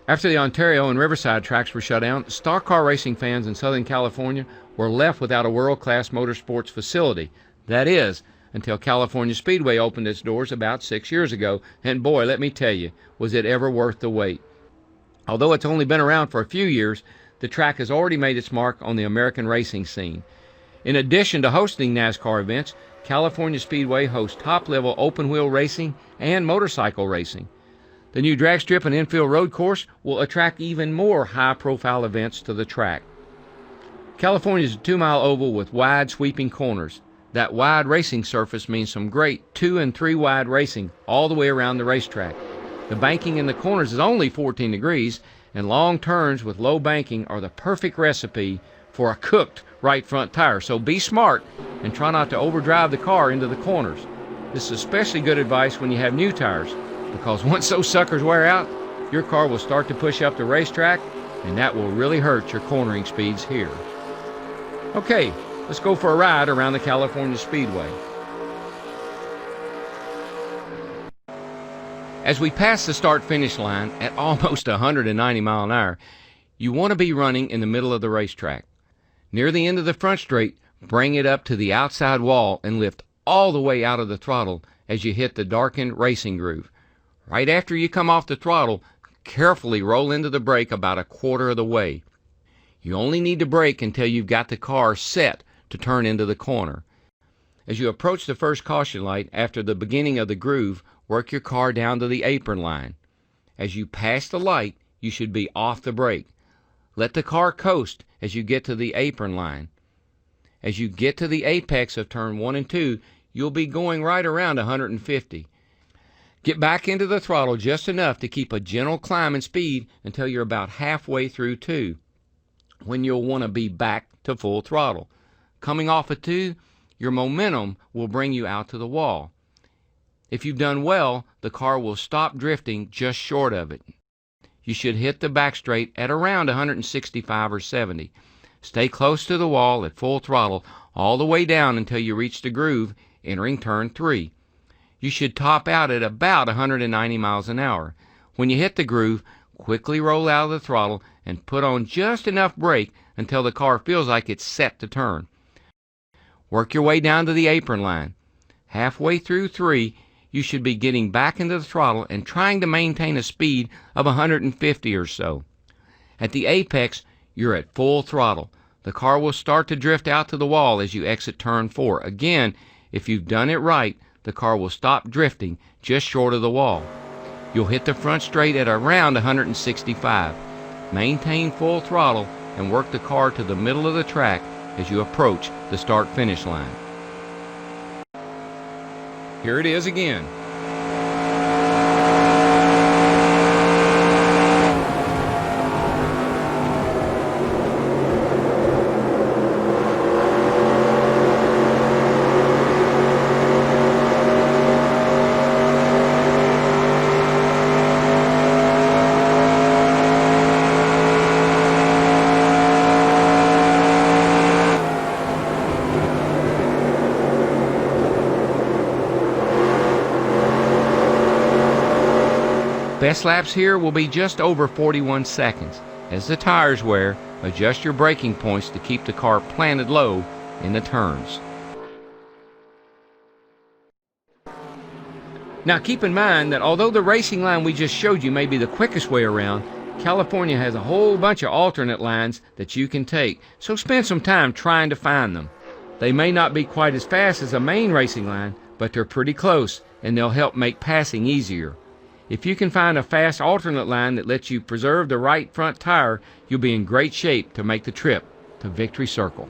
After the Ontario and Riverside tracks were shut down, stock car racing fans in Southern California were left without a world-class motorsports facility. That is, until California Speedway opened its doors about 6 years ago, and boy, let me tell you, was it ever worth the wait. Although it's only been around for a few years, the track has already made its mark on the American racing scene. In addition to hosting NASCAR events, California Speedway hosts top-level open-wheel racing and motorcycle racing. The new drag strip and infield road course will attract even more high-profile events to the track. California is a 2-mile oval with wide, sweeping corners. That wide racing surface means some great 2- and 3-wide racing all the way around the racetrack. The banking in the corners is only 14 degrees, and long turns with low banking are the perfect recipe for a cooked right front tire. So be smart and try not to overdrive the car into the corners. This is especially good advice when you have new tires, because once those suckers wear out, your car will start to push up the racetrack, and that will really hurt your cornering speeds here. Okay, let's go for a ride around the California Speedway. As we pass the start-finish line at almost 190 miles an hour, you want to be running in the middle of the racetrack. Near the end of the front straight, bring it up to the outside wall and lift all the way out of the throttle as you hit the darkened racing groove. Right after you come off the throttle, carefully roll into the brake about a quarter of the way. You only need to brake until you've got the car set to turn into the corner. As you approach the first caution light after the beginning of the groove, work your car down to the apron line. As you pass the light, you should be off the brake. Let the car coast as you get to the apron line. As you get to the apex of turn 1 and 2, you'll be going right around 150. Get back into the throttle just enough to keep a gentle climb in speed until you're about halfway through 2, when you'll want to be back to full throttle. Coming off of 2, your momentum will bring you out to the wall. If you've done well, the car will stop drifting just short of it. You should hit the back straight at around 165 or 70. Stay close to the wall at full throttle all the way down until you reach the groove, entering turn 3. You should top out at about 190 miles an hour. When you hit the groove, quickly roll out of the throttle and put on just enough brake until the car feels like it's set to turn. Work your way down to the apron line. Halfway through 3, you should be getting back into the throttle and trying to maintain a speed of 150 or so. At the apex, you're at full throttle. The car will start to drift out to the wall as you exit turn 4. Again, if you've done it right, the car will stop drifting just short of the wall. You'll hit the front straight at around 165. Maintain full throttle and work the car to the middle of the track as you approach the start-finish line. Here it is again. Best laps here will be just over 41 seconds. As the tires wear, adjust your braking points to keep the car planted low in the turns. Now keep in mind that although the racing line we just showed you may be the quickest way around, California has a whole bunch of alternate lines that you can take, so spend some time trying to find them. They may not be quite as fast as a main racing line, but they're pretty close, and they'll help make passing easier. If you can find a fast alternate line that lets you preserve the right front tire, you'll be in great shape to make the trip to Victory Circle.